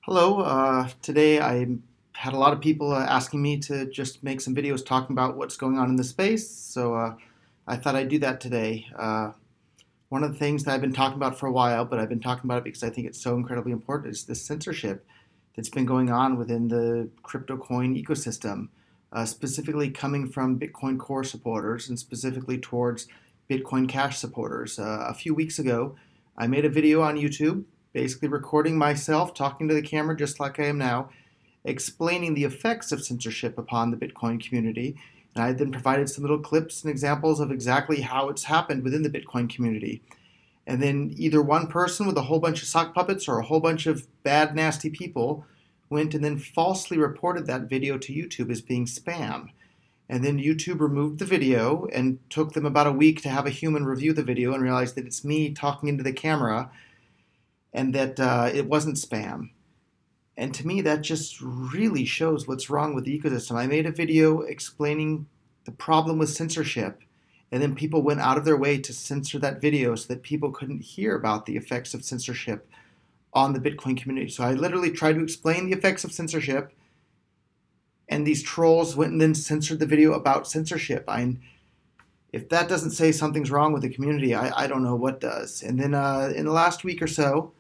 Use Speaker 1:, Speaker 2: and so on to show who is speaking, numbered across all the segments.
Speaker 1: Hello. Today I had a lot of people asking me to just make some videos talking about what's going on in the space, so I thought I'd do that today. One of the things that I've been talking about for a while, but I've been talking about it because I think it's so incredibly important, is the censorship that's been going on within the crypto coin ecosystem, specifically coming from Bitcoin Core supporters and specifically towards Bitcoin Cash supporters. A few weeks ago, I made a video on YouTube basically recording myself talking to the camera just like I am now, explaining the effects of censorship upon the Bitcoin community. And I then provided some little clips and examples of exactly how it's happened within the Bitcoin community. And then either one person with a whole bunch of sock puppets or a whole bunch of bad, nasty people went and then falsely reported that video to YouTube as being spam. And then YouTube removed the video and took them about a week to have a human review the video and realized that it's me talking into the camera and that it wasn't spam. And to me, that just really shows what's wrong with the ecosystem. I made a video explaining the problem with censorship, and then people went out of their way to censor that video so that people couldn't hear about the effects of censorship on the Bitcoin community. So I literally tried to explain the effects of censorship, and these trolls went and then censored the video about censorship. If that doesn't say something's wrong with the community, I don't know what does. And then in the last week or so,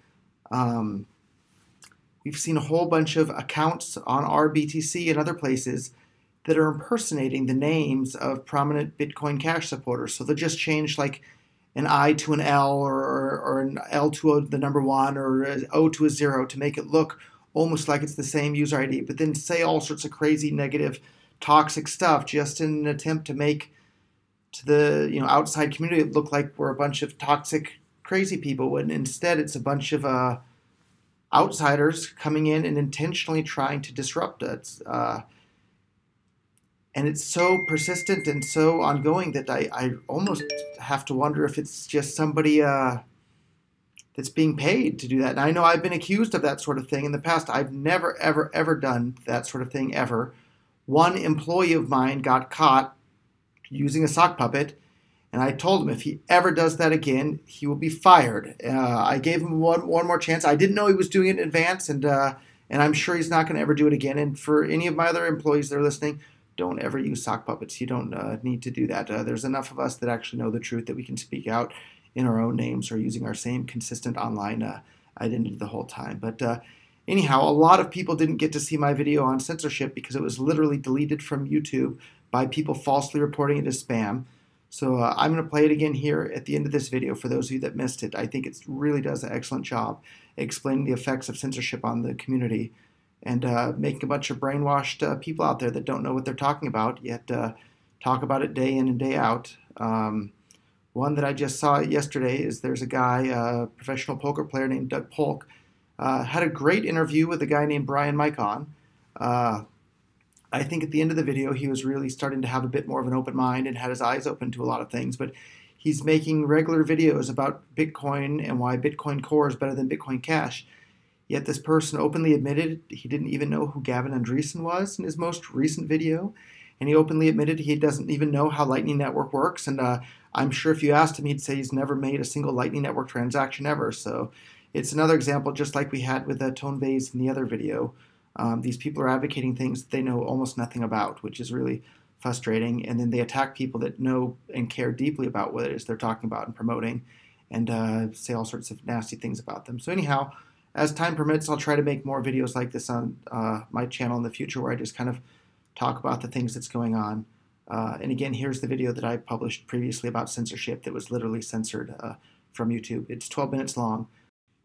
Speaker 1: we've seen a whole bunch of accounts on our BTC and other places that are impersonating the names of prominent Bitcoin Cash supporters. So they'll just change like an I to an L or an L to the number 1 or an O to a 0 to make it look almost like it's the same user ID, but then say all sorts of crazy, negative, toxic stuff just in an attempt to make to the outside community it look like we're a bunch of toxic, crazy people, when instead it's a bunch of outsiders coming in and intentionally trying to disrupt us. And it's so persistent and so ongoing that I almost have to wonder if it's just somebody that's being paid to do that. And I know I've been accused of that sort of thing in the past. I've never, ever, ever done that sort of thing, ever. One employee of mine got caught using a sock puppet, and I told him if he ever does that again, he will be fired. I gave him one more chance. I didn't know he was doing it in advance, and I'm sure he's not going to ever do it again. And for any of my other employees that are listening, don't ever use sock puppets. You don't need to do that. There's enough of us that actually know the truth that we can speak out in our own names or using our same consistent online identity the whole time. But anyhow, a lot of people didn't get to see my video on censorship because it was literally deleted from YouTube by people falsely reporting it as spam. So I'm going to play it again here at the end of this video for those of you that missed it. I think it really does an excellent job explaining the effects of censorship on the community and making a bunch of brainwashed people out there that don't know what they're talking about, yet talk about it day in and day out. One that I just saw yesterday is there's a guy, a professional poker player named Doug Polk, had a great interview with a guy named Brian Micon. I think at the end of the video, he was really starting to have a bit more of an open mind and had his eyes open to a lot of things. But he's making regular videos about Bitcoin and why Bitcoin Core is better than Bitcoin Cash. Yet this person openly admitted he didn't even know who Gavin Andresen was in his most recent video. And he openly admitted he doesn't even know how Lightning Network works. And I'm sure if you asked him, he'd say he's never made a single Lightning Network transaction ever. So it's another example, just like we had with Tone Vase in the other video. These people are advocating things that they know almost nothing about, which is really frustrating. And then they attack people that know and care deeply about what it is they're talking about and promoting, and say all sorts of nasty things about them. So anyhow, as time permits, I'll try to make more videos like this on my channel in the future where I just kind of talk about the things that's going on. And again, here's the video that I published previously about censorship that was literally censored from YouTube. It's 12 minutes long.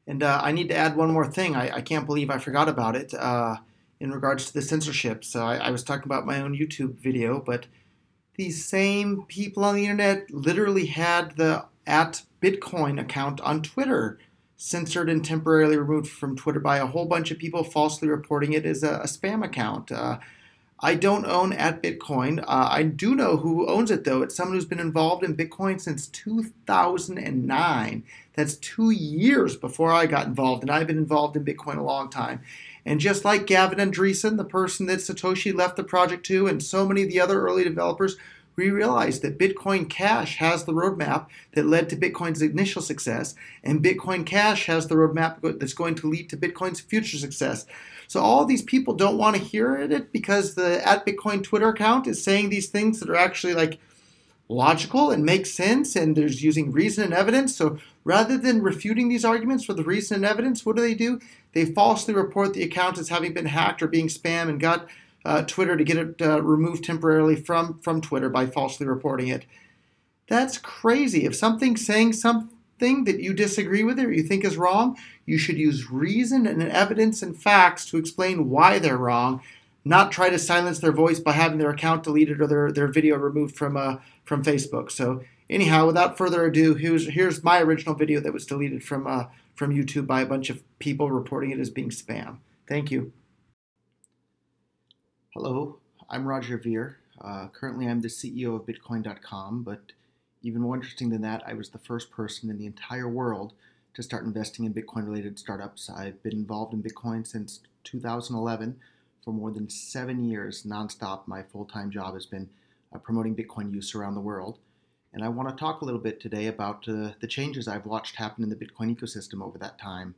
Speaker 1: And I need to add one more thing. I can't believe I forgot about it in regards to the censorship. So I was talking about my own YouTube video, but these same people on the internet literally had the @Bitcoin account on Twitter censored and temporarily removed from Twitter by a whole bunch of people falsely reporting it as a spam account. I don't own @Bitcoin. I do know who owns it, though. It's someone who's been involved in Bitcoin since 2009. That's 2 years before I got involved, and I've been involved in Bitcoin a long time. And just like Gavin Andresen, the person that Satoshi left the project to, and so many of the other early developers we realize that Bitcoin Cash has the roadmap that led to Bitcoin's initial success, and Bitcoin Cash has the roadmap that's going to lead to Bitcoin's future success. So all these people don't want to hear it because the @Bitcoin Twitter account is saying these things that are actually like logical and make sense, and there's using reason and evidence. So rather than refuting these arguments with the reason and evidence, what do? They falsely report the account as having been hacked or being spam, and got Twitter to get it removed temporarily from Twitter by falsely reporting it. That's crazy. If something's saying something that you disagree with or you think is wrong, you should use reason and evidence and facts to explain why they're wrong, not try to silence their voice by having their account deleted or their video removed from Facebook. So anyhow, without further ado, here's my original video that was deleted from YouTube by a bunch of people reporting it as being spam. Thank you. Hello, I'm Roger Veer. Currently, I'm the CEO of Bitcoin.com, but even more interesting than that, I was the first person in the entire world to start investing in Bitcoin-related startups. I've been involved in Bitcoin since 2011. For more than 7 years, nonstop. My full-time job has been promoting Bitcoin use around the world. And I want to talk a little bit today about the changes I've watched happen in the Bitcoin ecosystem over that time,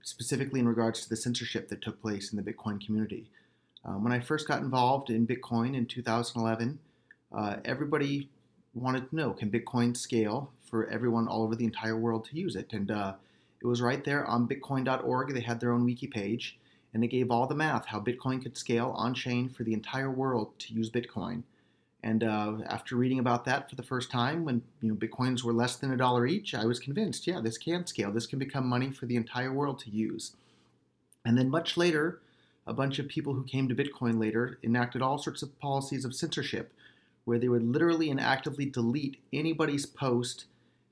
Speaker 1: specifically in regards to the censorship that took place in the Bitcoin community. When I first got involved in Bitcoin in 2011, everybody wanted to know, can Bitcoin scale for everyone all over the entire world to use it? And it was right there on bitcoin.org. They had their own wiki page, and it gave all the math, how Bitcoin could scale on-chain for the entire world to use Bitcoin. And after reading about that for the first time, when Bitcoins were less than $1 each, I was convinced, yeah, this can scale. This can become money for the entire world to use. And then much later, a bunch of people who came to Bitcoin later enacted all sorts of policies of censorship, where they would literally and actively delete anybody's post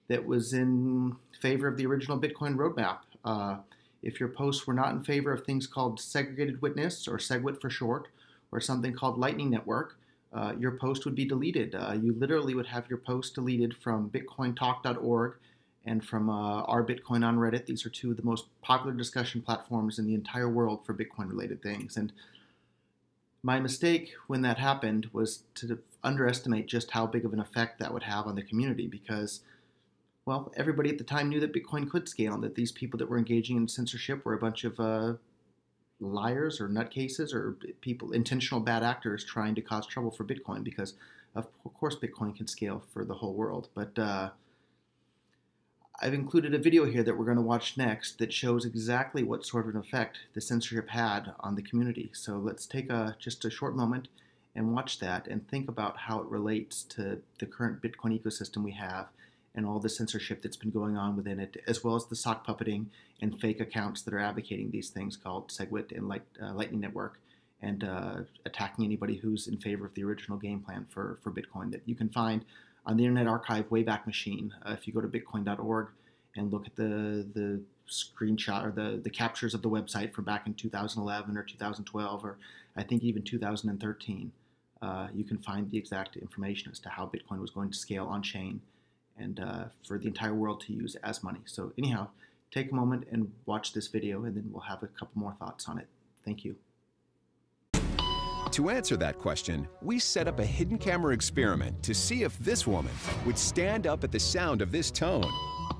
Speaker 1: that was in favor of the original Bitcoin roadmap. If your posts were not in favor of things called segregated witness, or SegWit for short, or something called Lightning Network, your post would be deleted. You literally would have your post deleted from bitcointalk.org and from our Bitcoin on Reddit. These are two of the most popular discussion platforms in the entire world for Bitcoin-related things. And my mistake when that happened was to underestimate just how big of an effect that would have on the community, because, well, everybody at the time knew that Bitcoin could scale and that these people that were engaging in censorship were a bunch of liars or nutcases or people, intentional bad actors trying to cause trouble for Bitcoin, because of course Bitcoin can scale for the whole world. But I've included a video here that we're going to watch next that shows exactly what sort of an effect the censorship had on the community. So let's take just a short moment and watch that and think about how it relates to the current Bitcoin ecosystem we have and all the censorship that's been going on within it, as well as the sock puppeting and fake accounts that are advocating these things called SegWit and Lightning Network, and attacking anybody who's in favor of the original game plan for Bitcoin that you can find on the Internet Archive Wayback Machine. If you go to bitcoin.org and look at the screenshot or the captures of the website from back in 2011 or 2012 or I think even 2013, you can find the exact information as to how Bitcoin was going to scale on-chain and for the entire world to use as money. So anyhow, take a moment and watch this video, and then we'll have a couple more thoughts on it. Thank you.
Speaker 2: To answer that question, we set up a hidden camera experiment to see if this woman would stand up at the sound of this tone,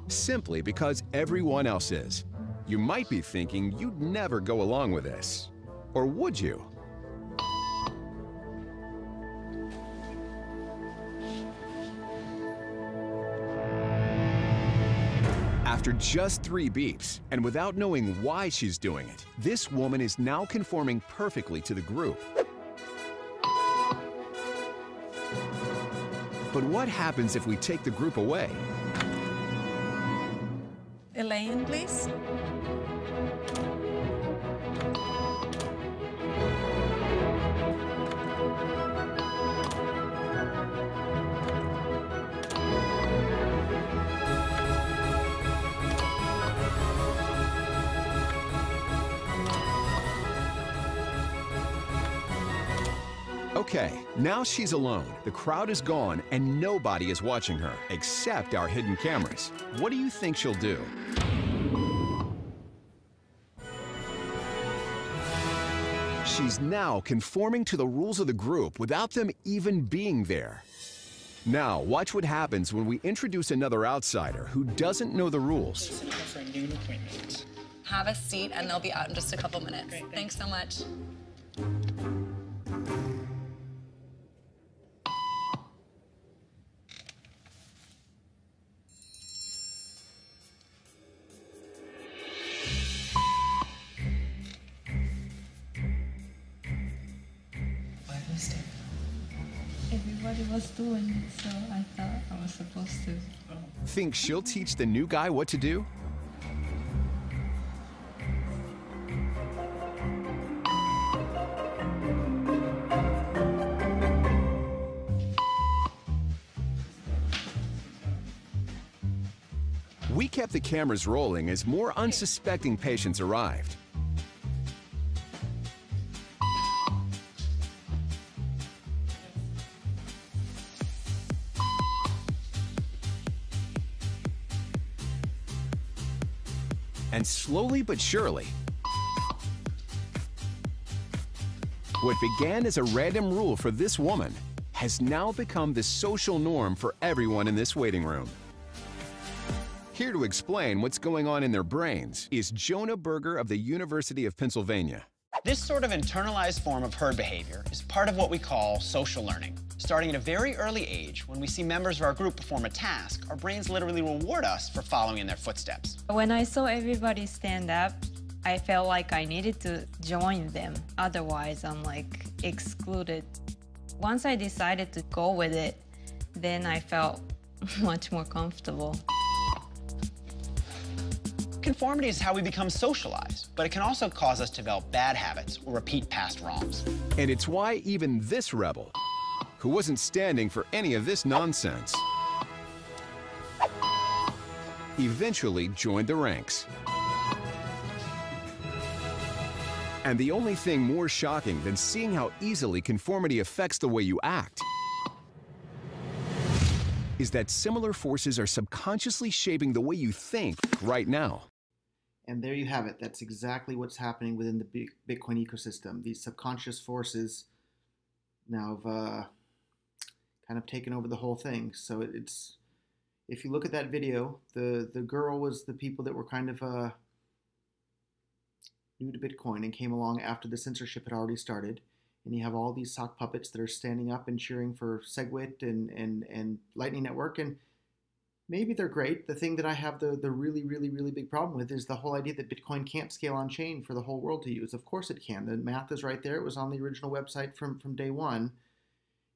Speaker 2: simply because everyone else is. You might be thinking you'd never go along with this. Or would you? After just 3 beeps, and without knowing why she's doing it, this woman is now conforming perfectly to the group. But what happens if we take the group away?
Speaker 3: Elaine, please.
Speaker 2: Okay, now she's alone. The crowd is gone and nobody is watching her, except our hidden cameras. What do you think she'll do? She's now conforming to the rules of the group without them even being there. Now, watch what happens when we introduce another outsider who doesn't know the rules.
Speaker 3: For a noon appointment.
Speaker 4: Have a seat, and they'll be out in just a couple minutes.
Speaker 3: Great,
Speaker 4: thanks so much.
Speaker 5: Everybody was doing it, so I thought I was supposed to.
Speaker 2: Think she'll teach the new guy what to do? We kept the cameras rolling as more unsuspecting patients arrived. And slowly but surely, what began as a random rule for this woman has now become the social norm for everyone in this waiting room. Here to explain what's going on in their brains is Jonah Berger of the University of Pennsylvania.
Speaker 6: This sort of internalized form of herd behavior is part of what we call social learning. Starting at a very early age, when we see members of our group perform a task, our brains literally reward us for following in their footsteps.
Speaker 5: When I saw everybody stand up, I felt like I needed to join them. Otherwise, I'm like excluded. Once I decided to go with it, then I felt much more comfortable.
Speaker 6: Conformity is how we become socialized, but it can also cause us to develop bad habits or repeat past wrongs.
Speaker 2: And it's why even this rebel, who wasn't standing for any of this nonsense, eventually joined the ranks. And the only thing more shocking than seeing how easily conformity affects the way you act is that similar forces are subconsciously shaping the way you think right now.
Speaker 1: And there you have it. That's exactly what's happening within the Bitcoin ecosystem. These subconscious forces now have kind of taken over the whole thing. So it's, if you look at that video, the girl was the people that were kind of new to Bitcoin and came along after the censorship had already started. And you have all these sock puppets that are standing up and cheering for SegWit and Lightning Network. And maybe they're great. The thing that I have the really, really, really big problem with is the whole idea that Bitcoin can't scale on chain for the whole world to use. Of course it can. The math is right there. It was on the original website from day one.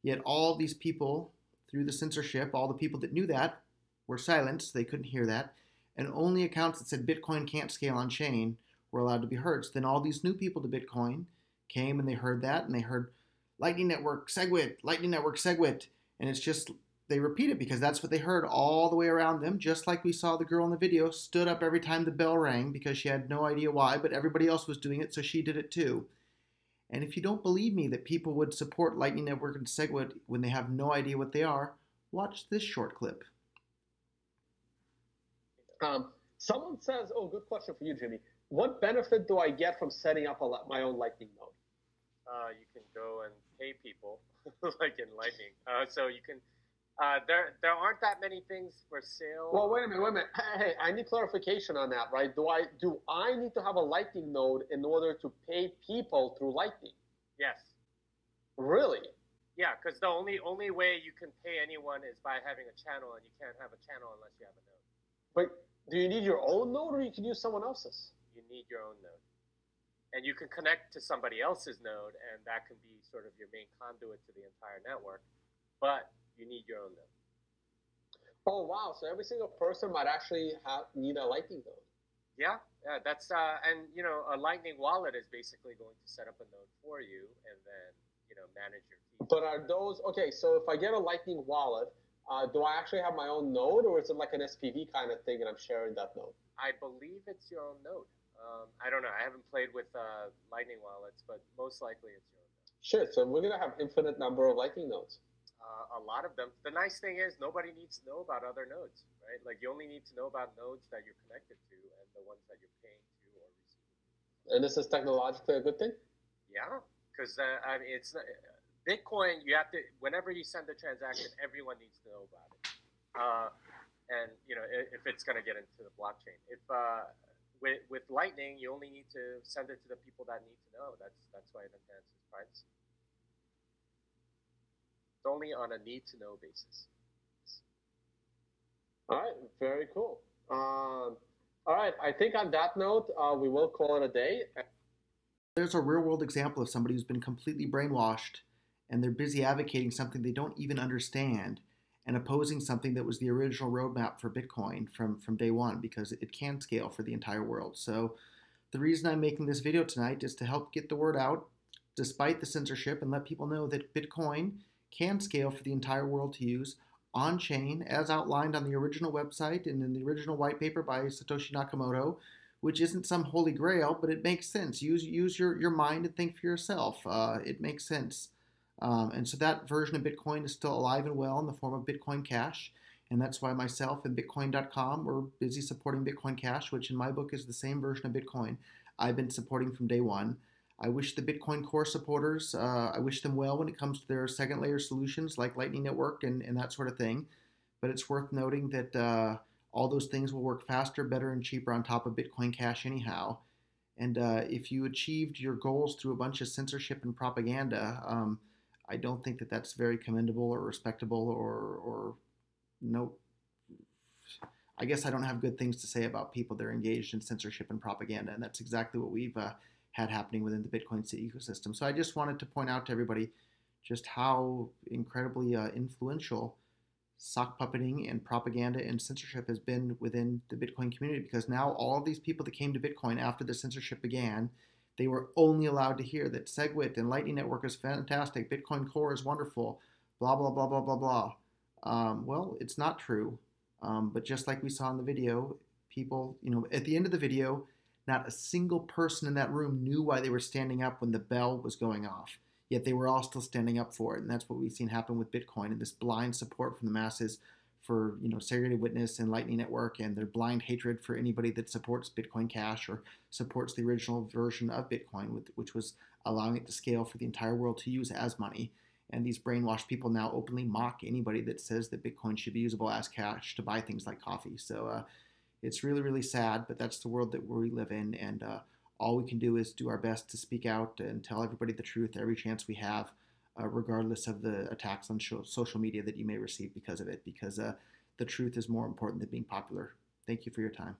Speaker 1: Yet all these people, through the censorship, all the people that knew that were silenced. They couldn't hear that. And only accounts that said Bitcoin can't scale on chain were allowed to be heard. So then all these new people to Bitcoin came and they heard that, and they heard Lightning Network, SegWit, Lightning Network, SegWit. And it's just, they repeat it because that's what they heard all the way around them, just like we saw the girl in the video stood up every time the bell rang because she had no idea why, but everybody else was doing it, so she did it too. And if you don't believe me that people would support Lightning Network and SegWit when they have no idea what they are, watch this short clip.
Speaker 7: Someone says, oh, good question for you, Jimmy. What benefit do I get from setting up my own Lightning node?
Speaker 8: You can go and pay people, like in Lightning. So you can, there aren't that many things for sale.
Speaker 7: Well, wait a minute. Hey, I need clarification on that, right? Do I need to have a Lightning node in order to pay people through Lightning?
Speaker 8: Yes.
Speaker 7: Really?
Speaker 8: Yeah, because the only way you can pay anyone is by having a channel, and you can't have a channel unless you have a node.
Speaker 7: But do you need your own node, or you can use someone else's?
Speaker 8: You need your own node. And you can connect to somebody else's node, and that can be sort of your main conduit to the entire network. But you need your own node.
Speaker 7: Oh, wow. So every single person might actually need a Lightning node.
Speaker 8: Yeah, that's, and, you know, a Lightning wallet is basically going to set up a node for you and then, you know, manage your keys.
Speaker 7: But are those, okay, so if I get a Lightning wallet, do I actually have my own node, or is it like an SPV kind of thing and I'm sharing that node?
Speaker 8: I believe it's your own node. I don't know. I haven't played with Lightning wallets, but most likely it's your own node.
Speaker 7: Sure. So we're going to have infinite number of Lightning nodes.
Speaker 8: A lot of them. The nice thing is nobody needs to know about other nodes, right? Like you only need to know about nodes that you're connected to and the ones that you're paying to or receiving.
Speaker 7: And this is technologically a good thing?
Speaker 8: Yeah, because I mean, it's Bitcoin. You have to, whenever you send a transaction, everyone needs to know about it. And if it's going to get into the blockchain, if with Lightning, you only need to send it to the people that need to know. That's why it enhances privacy. It's only on a need to know basis.
Speaker 7: All right, very cool. All right, I think on that note, we will call it a day.
Speaker 1: There's a real world example of somebody who's been completely brainwashed and they're busy advocating something they don't even understand and opposing something that was the original roadmap for Bitcoin from day one, because it can scale for the entire world. So the reason I'm making this video tonight is to help get the word out despite the censorship and let people know that Bitcoin can scale for the entire world to use on-chain, as outlined on the original website and in the original white paper by Satoshi Nakamoto, which isn't some holy grail, but it makes sense. Use your mind and think for yourself. It makes sense. And so that version of Bitcoin is still alive and well in the form of Bitcoin Cash. And that's why myself and Bitcoin.com, we're busy supporting Bitcoin Cash, which in my book is the same version of Bitcoin I've been supporting from day one. I wish the Bitcoin Core supporters, I wish them well when it comes to their second layer solutions like Lightning Network and that sort of thing. But it's worth noting that all those things will work faster, better, and cheaper on top of Bitcoin Cash anyhow. And if you achieved your goals through a bunch of censorship and propaganda, I don't think that that's very commendable or respectable or no. I guess I don't have good things to say about people that are engaged in censorship and propaganda, and that's exactly what we've had happening within the Bitcoin ecosystem. So I just wanted to point out to everybody just how incredibly influential sock puppeting and propaganda and censorship has been within the Bitcoin community, because now all of these people that came to Bitcoin after the censorship began, they were only allowed to hear that SegWit and Lightning Network is fantastic, Bitcoin Core is wonderful, blah, blah, blah, blah, blah, blah. Well, it's not true. But just like we saw in the video, people, at the end of the video, not a single person in that room knew why they were standing up when the bell was going off. Yet they were all still standing up for it. And that's what we've seen happen with Bitcoin, and this blind support from the masses for, segregated witness and Lightning Network, and their blind hatred for anybody that supports Bitcoin Cash or supports the original version of Bitcoin, which was allowing it to scale for the entire world to use as money. And these brainwashed people now openly mock anybody that says that Bitcoin should be usable as cash to buy things like coffee. So it's really, really sad, but that's the world that we live in. And all we can do is do our best to speak out and tell everybody the truth every chance we have, regardless of the attacks on social media that you may receive because of it, because the truth is more important than being popular. Thank you for your time.